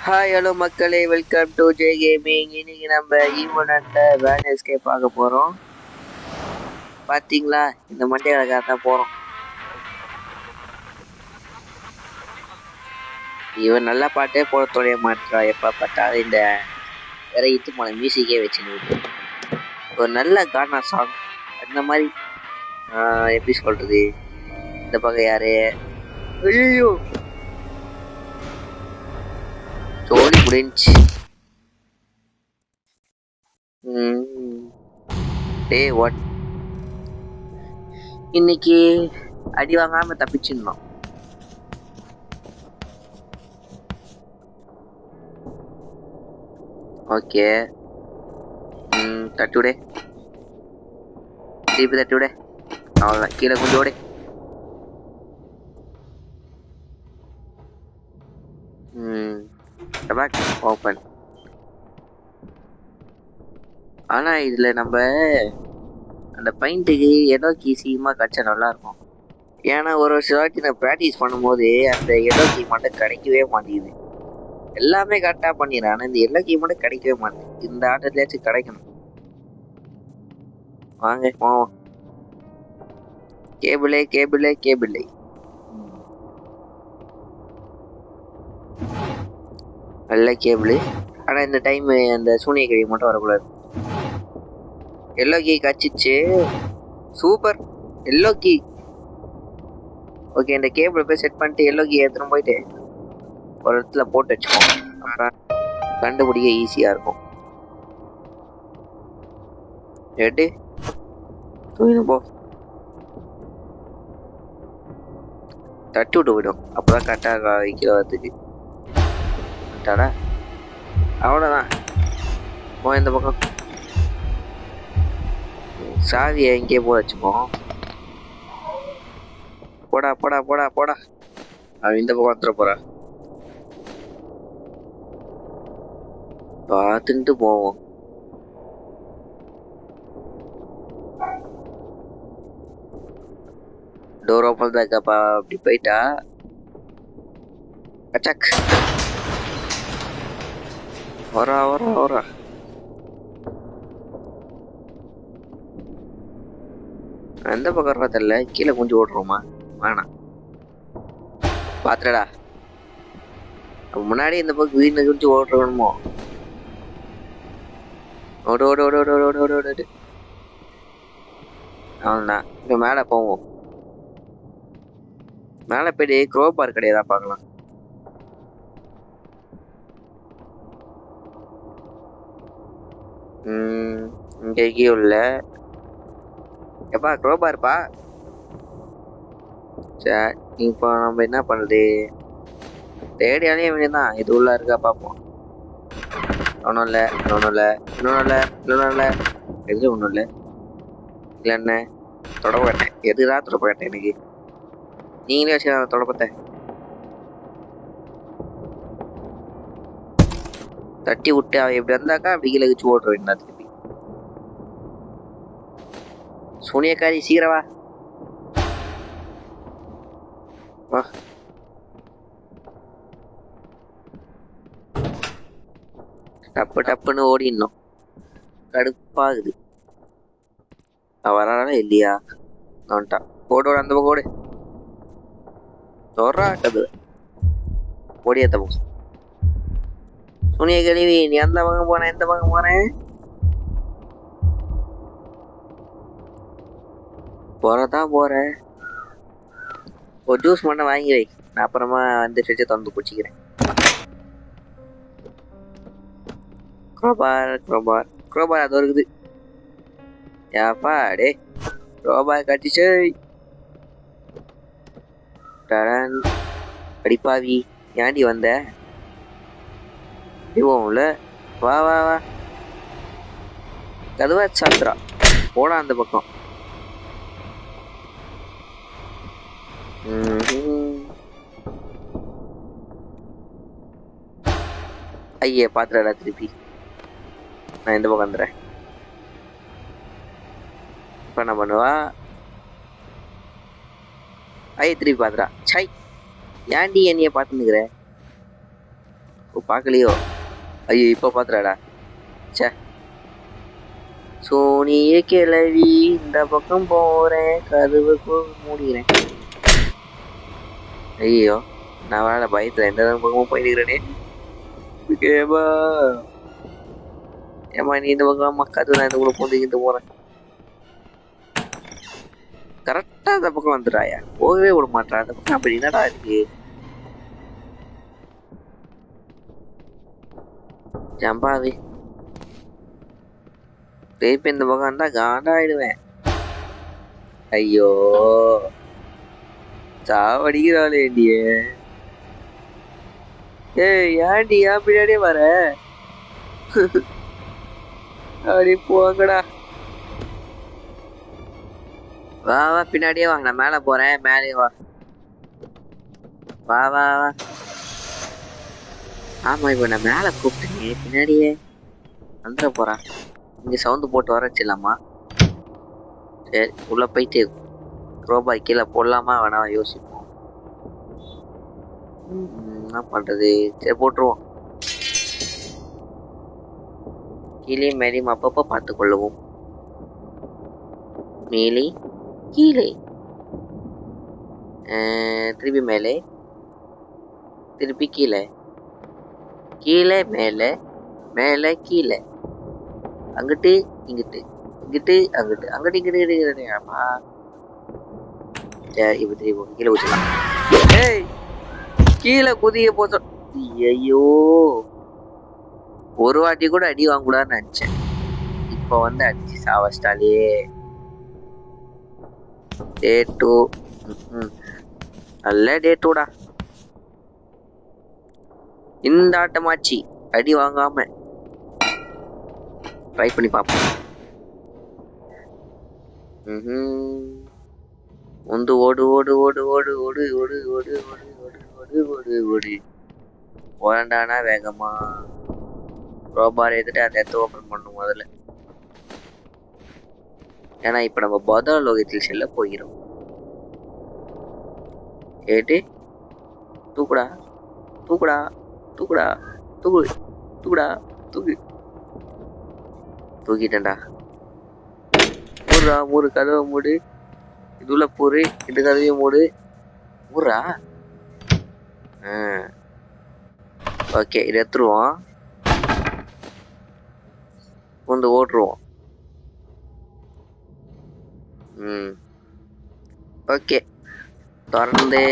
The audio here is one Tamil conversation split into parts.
ஹாய் ஹலோ மக்களே, வெல்கம் டு ஜே கேமிங். இன்னைக்கு நம்ம ஈவெண்ட்ல வேன் எஸ்கேப் ஆக போகிறோம். பார்த்தீங்களா, இந்த மண்டையாக தான் போகிறோம். இவன் நல்ல பாட்டே போட தொலைய மாட்டா. எப்போ பார்த்தாலும் இந்த இறங்கிட்டு போன மியூசிக்கே வச்சுன்னு ஒரு நல்ல கானா சாங் அந்த மாதிரி. எப்படி சொல்கிறது, இந்த பக்கம் யாரு? ஐயோ, சோழி முடிஞ்சு. டே ஒன் இன்னைக்கு அடி வாங்காம தப்பிச்சிடணும். ஓகே, தட்டி விட, திருப்பி தட்டி விட. அவ்வளோதான், கீழே கொஞ்சம் விட. ஓப்பன். ஆனா இதுல நம்ம அந்த பெயிண்ட்டுக்கு எல்லோ கீ சீக்கிரமா கிடைச்சா நல்லா இருக்கும். ஏன்னா ஒரு வாட்டி நான் ப்ராக்டிஸ் பண்ணும்போது அந்த எல்லோ கீ மட்டும் கிடைக்கவே மாட்டேங்குது. எல்லாமே கரெக்டா பண்ணிடுறேன், ஆனா இந்த எல்லோ கீ மட்டும் கிடைக்கவே மாட்டேங்குது. இந்த ஆட்டத்துலயாச்சும் கிடைக்கணும். வாங்க போவோம். கேபிளே கேபிளே கேபிளே. நல்ல கேபிள். ஆனா இந்த டைம் அந்த சூனிய கிழி மட்டும் வரக்கூடாது. எல்லோ கீ கச்சிச்சு. Super, yellow key. ஓகே, இந்த கேபிள் போய் செட் பண்ணிட்டு எல்லோ கீ எடுத்துன்னு போயிட்டு ஒரு இடத்துல போட்டு வச்சுக்கோம். அப்புறம் கண்டுபிடிக்க ஈஸியா இருக்கும். எடு தூயினும் போ. தட்டி விட்டு விடும், அப்பதான் கரெக்டாக வைக்கிறதுக்கு. அவ்வளோதான். போ இந்த பக்கம். சாவியை எங்கேயே போட வச்சுப்போம். போடா போடா போடா போடா. அவன் இந்த பக்கம் வந்துட போறா. பார்த்துட்டு போவோம். டோர் ஓப்பன் தான் இருக்கப்பா. அப்படி போயிட்டா அச்சக். வரா வரா வரா. எந்த பக்கம் தெரியல. கீழே கொஞ்சம் ஓடுறோமா? வேணாம், பாத்துடா. முன்னாடி இந்த பக்கம் வீடு குறிச்சு ஓடுறோமோ. ஓடு ஓடு ஓடு ஓடு ஓடு ஓடு ஓடு. அவன்தான். இங்க மேல போவோம். மேல போயிட்டு க்ரோபார் கிடையாதா பார்க்கலாம். இங்க எங்கேயும் இல்ல. எப்பா க்ரோபார்ப்பா. சரி, இப்போ நம்ம என்ன பண்ணுறது? தேடி அலைய வேண்டியதான். இது உள்ள இருக்கா பார்ப்போம். ஒன்றும் இல்லை, ஒன்றும் இல்லை, இன்னொன்றும் இல்லை, இன்னொன்றும் இல்லை. எது ஒன்றும் இல்லை. இல்லை என்ன தொடப்ப கேட்டேன். எதுதான் தொடப்ப கேட்டேன் எனக்கு? நீங்களே வச்சு தொடப்பத்தை தட்டி விட்டு அவன் எப்படி வந்தாக்கா அப்படி கீழே வச்சு ஓடுற வேண்டாம். திருப்பி சூனியக்காரி சீக்கிரவா. வா, டப்பு டப்புன்னு ஓடிடணும். கடுப்பாகுது. வரானா இல்லையா? வந்துட்டான். ஓடு ஓடு, அந்த பக்கம் ஓடு. தொறாட்டது ஓடியாத்த பக்கம். துணியை கழுவி நீ அந்த பக்கம் போன, எந்த பக்கம் போனேன்? போறதான் போற. ஒரு ஜூஸ் மட்டும் வாங்கி வை, நான் அப்புறமா வந்து ஃப்ரிட்ஜை திறந்து குடிச்சிக்கிறேன். குரோபார் குரோபார் குரோபார் அது இருக்குது. ஏப்பா டே, குரோபார் கட்டிச்சு. அடிப்பாவி, ஏண்டி வந்த? இவோம்ல, வா வா வா. கதுவா சாத்திரா. போடா அந்த பக்கம். ஐயே பாத்துடா திருப்பி. நான் இந்த பக்கம் வந்துடுறேன். இப்ப என்ன பண்ணுவா? ஐய திருப்பி பாத்துடா. சை, ஏன்டி என்னைய பார்த்துன்னுக்குற? பார்க்கலையோ? ஐயோ இப்போ பார்த்துறாடா. சே சோனிய கிளவி இந்த பக்கம் போறேன், கதவுக்கு மூடிக்கிறேன். ஐயோ நான் வேலை பயத்துல எந்த பக்கமும் போயிருக்கிறேனே. ஏமா ஏமா நீ இந்த பக்கம் கதவு, நான் இந்த கூட போந்துக்கிட்டு போறேன். கரெக்டா அந்த பக்கம் வந்துடுறாயா, போகவே விட மாட்டா அந்த பக்கம். அப்படி என்னடா இருக்கு? ஜம்பாவே திருப்பி இந்த பக்கம் இருந்தா காண்டாயிடுவேன். ஐயோ சாவடிக்கிறாளே ஏண்டிய. ஏய் ஏண்டி ஏன் பின்னாடியே வர? அப்படி போங்கடா. வா வா பின்னாடியே வா, நான் மேல போறேன். மேலே வா வா வா வா. ஆமா இப்ப நான் மேல கூப்பிட்டேன், பின்னாடியே வந்துட போறான். இங்க சவுண்டு போட்டு வர வச்சிடலாமா? சரி உள்ள போயிட்டு ரோபாய் கீழே போடலாமா வேணா யோசிப்போம். என்ன பண்றது? சரி போட்டுருவோம். கீழே மேலேயும் அப்பப்போ பார்த்து கொள்ளவும். மேலே கீழே, திருப்பி மேலே, திருப்பி கீழே, கீழே மேலே, மேலே கீழே, அங்கிட்டு இங்கிட்டு, இங்கிட்டு அங்கிட்டு, அங்கிட்டு இங்கிட்டு. ஆமா சரி இப்ப திருப்பி கீழே குதிக்கலாம். ஏய் கீழே குதிய போச்ச. ஐயோ ஒரு வாட்டி கூட அடி வாங்கக்கூடாதுன்னு நினைச்சேன், இப்ப வந்து அடிச்சு சாவஸ்டாலே. டே 2 நல்ல டே 2டா. இந்த ஆட்டமாச்சி அடி வாங்காம ட்ரை பண்ணி பார்ப்போம். வந்து ஓடு ஓடு ஓடு ஓடு ஓடு ஓடு ஓடு ஓடு ஓடு ஓடு ஓடு ஓடு. ஓடாண்டானா வேகமா ரோபார் எடுத்துட்டு அந்த இடத்த ஓப்பன் பண்ணும் முதல்ல. ஏன்னா இப்ப நம்ம பௌத்த லோகத்தில் செல்ல போகிறோம். ஏட்டு தூக்குடா தூக்குடா தூக்குடா தூக்கு தூக்குடா தூக்கு. தூக்கிட்டேன்டா. மூடுறா மூடு, கதவை மூடு, இதுல போரு, இந்த கதவையும் மூடு. மூடுறா. ஓகே இது எடுத்துருவோம், வந்து ஓட்டுருவோம். ஓகே தொடர்ந்து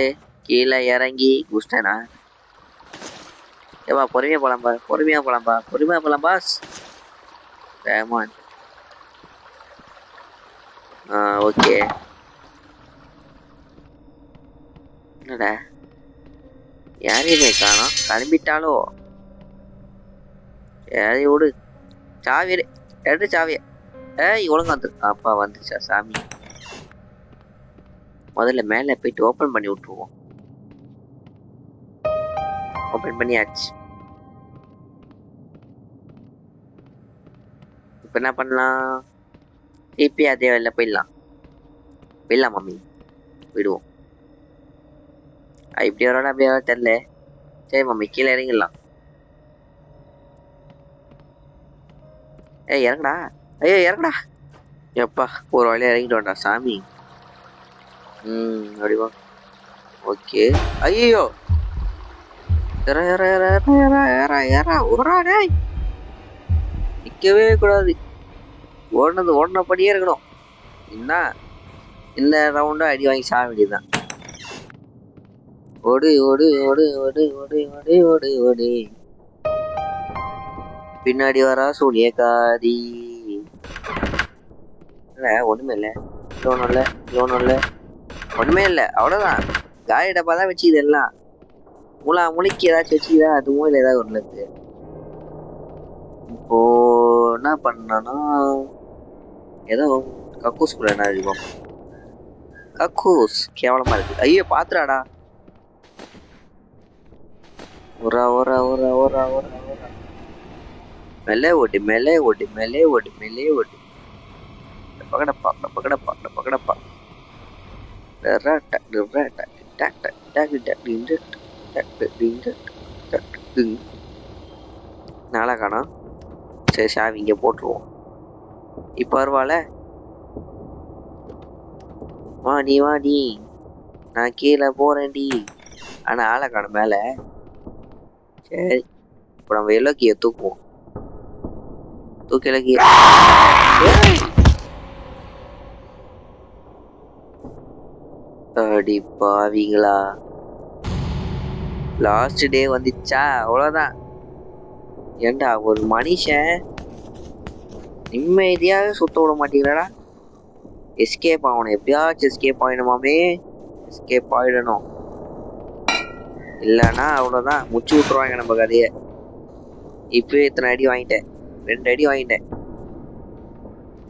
கீழே இறங்கி குஸ்டனா. ஏப்பா பொறுமையா போலாம்பா, பொறுமையா போலாம்பா, பொறுமையா போலாம் பாஸ். ரேமான் ஓகே. என்னடா யாரையுமே காணோம், கிளம்பிட்டாலோ? யாரையும் விடு. சாவி எடுத்து சாவிய. ஒழுங்கா வந்து அப்பா வந்துச்சா சாமி. முதல்ல மேல போயிட்டு ஓபன் பண்ணி விட்டுருவோம். ஓபன் பண்ணியாச்சு. இப்ப என்ன பண்ணலாம்? திருப்பி அதே வேலை போயிடலாம். போயிடலாம் மம்மி, போயிடுவோம். இப்படி வரோட அப்படியே தெரியல. சரி மம்மி கீழே இறங்கிடலாம். இறங்கடா. ஐயோ இறங்கடா. எப்பா ஒரு வழியா இறங்கிட்டோம்டா சாமி. அப்படிவா. ஓகே. ஐயோ நிக்கவே கூடாது, ஓடினபடியே இருக்கணும். என்ன இந்த ரவுண்டா அடி வாங்கி சாக வேண்டியதுதான். ஓடு ஓடு ஓடு ஓடு ஓடு ஓடு ஓடு ஓடு. பின்னாடி வரா சூனியக்காரி. ஒண்ணுமே இல்ல, ஒண்ணும் இல்ல, ஒண்ணும் இல்ல, ஒண்ணுமே இல்ல. அவ்வளவுதான். காலி டப்பா தான் வச்சுக்குது எல்லாம். முளைக்கு ஏதாச்சும் வச்சுக்குதா? அதுவும் இல்லை, ஏதாவது ஒண்ணு இருக்கு. இப்போ என்ன பண்ணனா, ஏதோ கக்கூஸ் கூட என்ன இருக்கும். கக்கூஸ் கேவலமா இருக்கு. ஐயோ பாத்துறாடா. ஒரா ஒரா ஒரா ஒரா ஒரா ஒரா. மேலே ஓட்டு மேலே ஓட்டு மேலே ஓட்டு மேலே ஓட்டு. பகடப்பா பகடப்பா பகடப்பா. நாளை காணோம். சரி சாவி இங்கே போட்டுருவோம். இப்போ வருவாள? வாடி வாடி, நான் கீழே போறேன்டி. ஆனால் ஆளை காணும் மேலே. சரி, இப்போ நம்ம இலக்கிய தூக்குவோம். தூக்கி இலக்கிய அடி பாவிங்களா, லாஸ்ட் டே வந்துச்சா, அவ்வளோதான். ஏண்டா ஒரு மனுஷன் நிம்மதியாக சுத்த விட மாட்டீங்களா? எஸ்கேப் ஆகணும், எப்படியாச்சும் எஸ்கேப் ஆகிடணுமாமே. எஸ்கேப் ஆகிடணும், இல்லைன்னா அவ்வளோதான், முச்சு விட்டுருவாங்க நம்ம கதையை. இப்போயே இத்தனை அடி வாங்கிட்டேன், 2 அடி வாங்கிட்டேன்.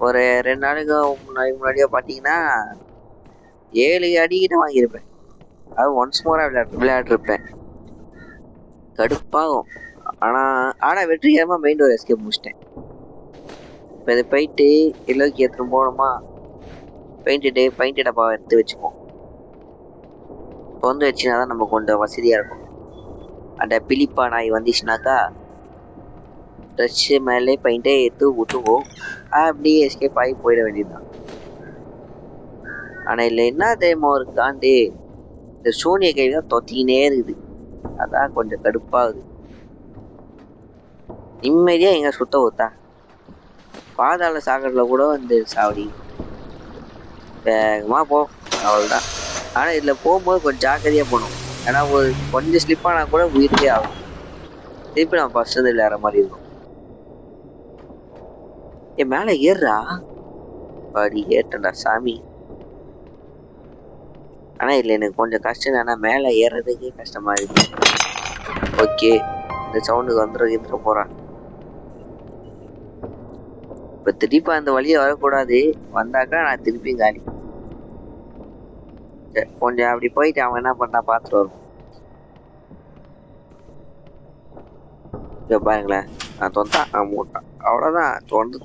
ஒரு 2 நாளுக்கு முன்னாடியோ பார்த்தீங்கன்னா 7 அடிக்கிட்ட வாங்கியிருப்பேன். அது ஒன்ஸ் மோராக விளையாடிருப்பேன். கடுப்பாகும். ஆனால் வெற்றிகரமாக மெயின் டோர் எஸ்கேப் முடிச்சிட்டேன். இப்போ இதை போயிட்டு எல்லோக்கு எடுத்துகிட்டு போகணுமா? பெயிண்ட் டப்பா எடுத்து வச்சுப்போம். இப்போ வந்து வச்சுனா தான் நம்ம கொஞ்சம் வசதியாக இருக்கும். அந்த பிலிப்பா நாய் வந்துச்சுனாக்கா ட்ரெஸ்ஸு மேலே பெயிண்டே எடுத்து விட்டுவோம், அப்படியே எஸ்கேப் ஆகி போயிட வேண்டியதுதான். ஆனால் இல்லை என்ன தெரியுமா ஒரு காண்டு, இந்த சூனிய கை தான் தொத்திக்கினே இருக்குது. அதான் கொஞ்சம் கடுப்பாகுது. நிம்மதியாக எங்கே சுத்த ஊத்தா, பாதாள சாக்கடையில் கூட வந்து சாவடி வேகமாக போ, அவ்வளோதான். ஆனால் இதில் போகும்போது கொஞ்சம் ஜாக்கிரதையாக போகணும். ஏன்னா ஒரு கொஞ்சம் ஸ்லிப்பானால் கூட உயிர்க்கே ஆகும். திருப்பி நான் ஃபஸ்ட்டு விளையாடுற மாதிரி இருக்கும். என் மேலே ஏறுறா, பாடி ஏற்றண்டா சாமி. ஆனால் இதில் எனக்கு கொஞ்சம் கஷ்டம், ஏன்னா மேலே ஏறுறதுக்கு கஷ்டமாக இருக்கு. ஓகே, இந்த சவுண்டுக்கு வந்துட போகிறான். இப்போ திருப்பி அந்த வழியை வரக்கூடாது, வந்தாக்கா நான் திருப்பியும் காலி. கொஞ்சம் அப்படி போயிட்டு அவன் என்ன பண்ணா பார்த்துட்டு வரும். பாருங்களேன், நான் தொந்தான் மூட்டான், அவ்வளோதான்.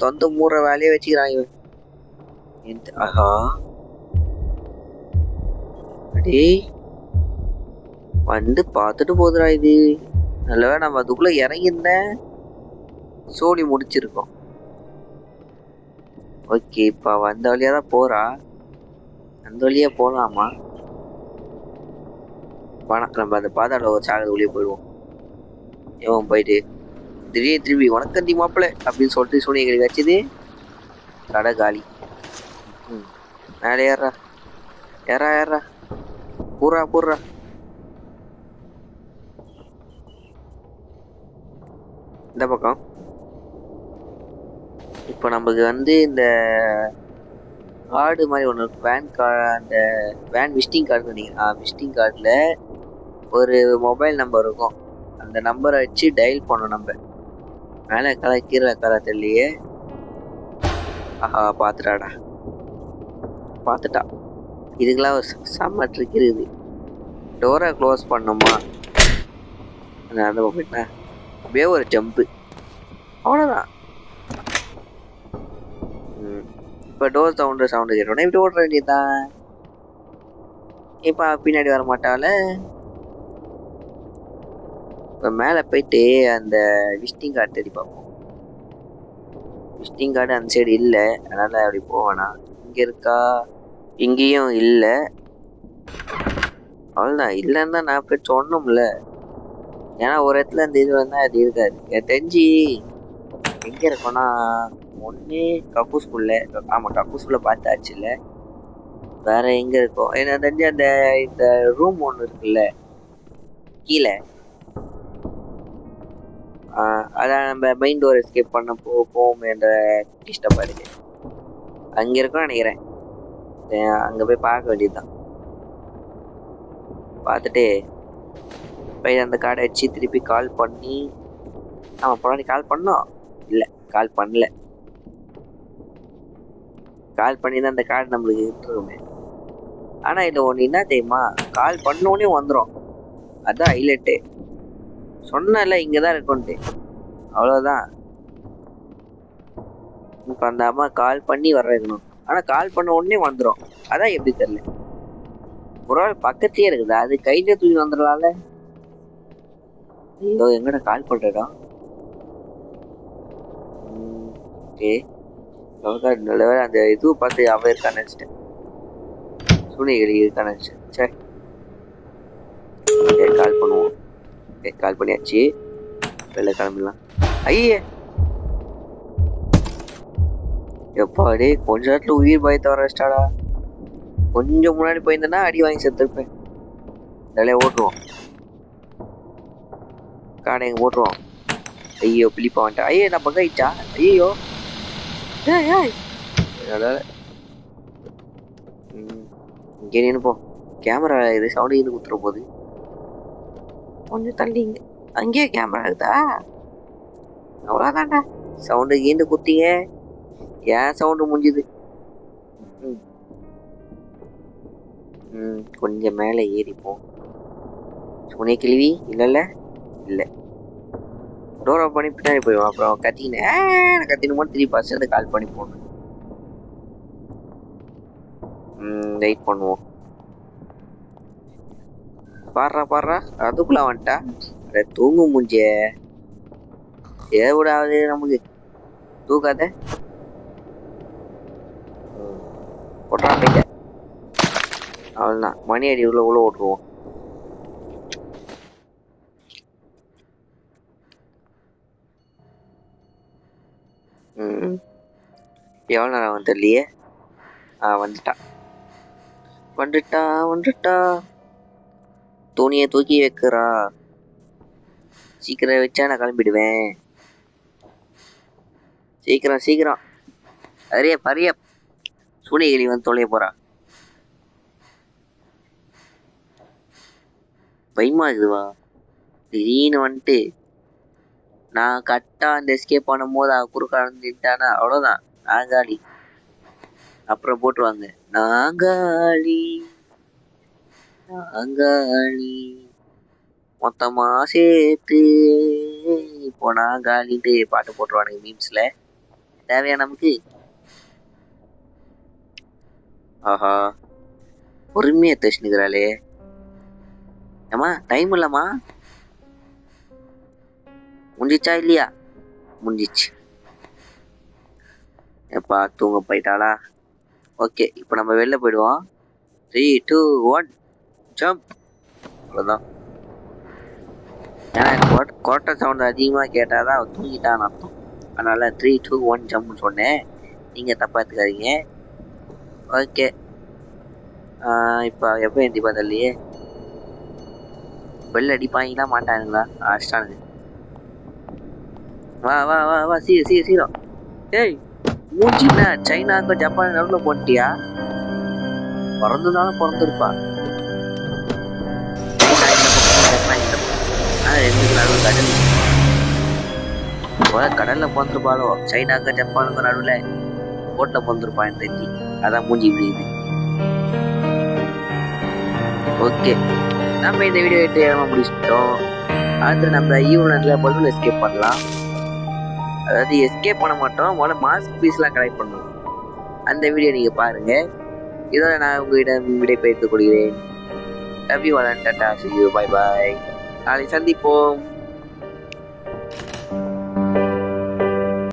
தொந்து மூடுற வேலையை வச்சுக்கிறான் இவன். ஆஹா, அடே வந்து பார்த்துட்டு போதுடா இது. நல்லவே நம்ம அதுக்குள்ள இறங்கியிருந்தேன், சோழி முடிச்சிருக்கோம். ஓகே, இப்போ அந்த வழியாக தான் போகிறா. அந்த வழியாக போகலாமா? வணக்கம், நம்ம அந்த பாதாள ஒரு சாகர வழியே போயிடுவோம். இவன் போயிட்டு திடீர்னு திரும்பி வணக்கம் தி மாப்பிள்ளை அப்படின்னு சொல்லிட்டு சூனியகிரி வச்சுது. கடை காலி. மேலே ஏறா ஏறா ஏறா, பூரா இந்த பக்கம். இப்போ நமக்கு வந்து இந்த கார்டு மாதிரி ஒன்று வேன் கார்டு, அந்த வேன் விசிட்டிங் கார்டு நினைக்கிறேன். விசிட்டிங் கார்டில் ஒரு மொபைல் நம்பர் இருக்கும். அந்த நம்பரை வச்சு டயல் பண்ணணும். நம்ம மேலே கீழே தெரியலையே. ஆஹா, பார்த்துட்டா. இதுக்கெல்லாம் ஒரு செம்ம ட்ரிக் இருக்குது. டோரை க்ளோஸ் பண்ணோமா, அந்த போயிட்டா அப்படியே ஒரு ஜம்பு, அவ்வளோதான். இப்போ டோர் சவுண்டு கேட்டோன்னே இப்படி ஓடுற வேண்டியதுதான். இப்போ பின்னாடி வர மாட்டால. இப்போ மேலே போயிட்டு அந்த விசிட்டிங் கார்டு தேடி பார்ப்போம். விசிட்டிங் கார்டு அந்த சைடு இல்லை, அதனால் அப்படி போவேனா. இங்கே இருக்கா? இங்கேயும் இல்லை. அவ்வளோதான், இல்லைன்னு தான் நான் போய் சொன்னோம்ல. ஏன்னா ஒரு இடத்துல இந்த இது வந்தால் அது இருக்காது. எனக்கு தெரிஞ்சு எங்கே இருக்கோன்னா, ஒன்று கக்கூஸ்குள்ள. ஆமாம், கக்கூஸ்குள்ளே பார்த்தாச்சு. இல்லை வேற எங்கே இருக்கும் எனக்கு தெரிஞ்சு, அந்த இந்த ரூம் ஒன்று இருக்குல்ல கீழே, அதான் நம்ம மெயின் டோர் எஸ்கேப் பண்ண போவோம் என்ற டிஸ்டர்பாக இருக்கு. அங்கே இருக்கும்னு நினைக்கிறேன். அங்கே போய் பார்க்க வேண்டியதுதான். பார்த்துட்டு போய் அந்த கார்டை வச்சு திருப்பி கால் பண்ணி. ஆமாம், பொண்ணு கால் பண்ணோம். இல்லை, கால் பண்ணல. கால் பண்ணி தான் அந்த கார்டு நம்மளுக்கு இருக்குமே. ஆனால் இதில் ஒன்று என்ன தெரியுமா, கால் பண்ணோடனே வந்துடும். அதுதான் ஹைலைட்டு. சொன்னல இங்கே தான் இருக்குன்ட்டு, அவ்வளோதான். இப்போ அந்த அம்மா கால் பண்ணி வர வைக்கணும். ஆனால் கால் பண்ண உடனே வந்துடும். அதான் எப்படி தெரியல. ஒரு ஆள் பக்கத்தையே இருக்குது, அது கையிலே தூக்கி வந்துடலாம்ல. ஐயோ, எங்கடா கால் பண்ணுறடா. ஓகே நல்ல வேலை அந்த இது பார்த்து அவன் இருக்கான்னு நினச்சிட்டேன். சூனியகிரி இருக்கான்னு நினச்சேன். சரி கால் பண்ணுவோம். கால் பண்ணியாச்சு. வெளில கிளம்பிடலாம். ஐயே எப்பாடி கொஞ்ச நேரத்துல உயிர் பயத்தை வர வச்சிட்டாடா. கொஞ்சம் முன்னாடி போயிருந்தேன்னா அடி வாங்கி செத்துருப்பேன். அதிலே ஓட்டுருவோம். காடை எங்க ஓட்டுருவோம். ஐயோ பிலிப்பா வந்துட்டா. ஐயோ நான் பக்கம் ஆயிடுச்சா. ஐயோ இங்கே நினைப்போம். கேமரா இது சவுண்டு இது குத்துற போது கொஞ்சம் தள்ளிங்க. அங்கேயே கேமரா இருக்குதா? அவ்வளோதான்டா. சவுண்டு கீண்டு குத்திங்க. ஏன் சவுண்டு முடிஞ்சுது. கொஞ்சம் மேலே ஏறிப்போம். சுனே கிழவி இல்லைல்ல இல்லை. டோர் ஆஃப் பண்ணி பின்னாடி போயிடுவோம். அப்புறம் கத்தின்னு மட்டும் திருப்பி பஸ் கால் பண்ணி போடணும். வெயிட் பண்ணுவோம். பாடுறா அதுக்குள்ள வந்துட்டா. தூங்கு மூஞ்சிய எவ்வளவு நமக்கு தூக்காத. போட்டா போயிட்ட. அவ்வளோதான். மணி அடி உள்ள ஓட்டுருவோம். எவ்வளோ நேரம் வந்து தெரியலையே. வந்துட்டா. துணியை தூக்கி வைக்கிறா. சீக்கிரம் வச்சா நான் கிளம்பிடுவேன். சீக்கிரம் பரிய சூனியகிரி வந்து தொலைய போறா. பயமா இருக்குதுவா. திடீர்னு வந்துட்டு நான் கரெக்டா அந்த எஸ்கேப் பண்ணும் போது குறுக்க நின்ட்டானா அவ்வளோதான். நாங்காளி. அப்புறம் போட்டுருவாங்க நாங்காளி மொத்தமா சேர்த்து இப்போ நாங்காலின்ட்டு பாட்டு போட்டுருவானுங்க மீம்ஸ்ல. தேவையா நமக்கு? ஆஹா பொறுமையா தச்சுனுக்குறாளே. ஏமா டைம் இல்லம்மா. முடிஞ்சிச்சா இல்லையா? முடிஞ்சிச்சு. எப்பா தூங்க போயிட்டாளா? ஓகே இப்போ நம்ம வெளில போயிடுவோம். 3, 2, 1 ஜம்ப். அவ்வளோதான். ஏன்னா கோட்டை சவுண்ட் அதிகமாக கேட்டாதான் அவன் தூங்கிட்டான்னு அர்த்தம். அதனால 3, 2, 1 ஜம்ப்னு சொன்னேன். நீங்கள் தப்பா எடுத்துக்காதீங்க. ஓகே இப்போ எப்போ எந்திப்பா தள்ளியே வெளில அடிப்பாங்களா மாட்டானுங்களா? அஷ்டானுங்க. வா சீரம். ஏய் மூஞ்சின்னா சைனாக்கும் ஜப்பான் நடுவில் போட்டியா? பிறந்ததாலும் பிறந்திருப்பா. கடல்ல பிறந்திருப்பாளோ. சைனாக்கும் ஜப்பானுக்கும் நடுவில் போட்ல பிறந்திருப்பான் தெரிஞ்சு. அதான் மூஞ்சி விடுது. ஓகே நம்ம இந்த வீடியோ முடிச்சிட்டோம். அடுத்து நம்ம ஈவனட்ல பலூன் எஸ்கேப் பண்ணலாம். அதாவது எஸ்கேப் பண்ண மாட்டோம். முதல்ல மாஸ்க் பீஸ்லாம் கலெக்ட் பண்ணுவோம். அந்த வீடியோ நீங்க பாருங்க. இதோட நான் உங்களிடம் விடைபெற்றுக் கொள்கிறேன். Love you all. Tata, see you, bye bye. நாளை சந்திப்போம்.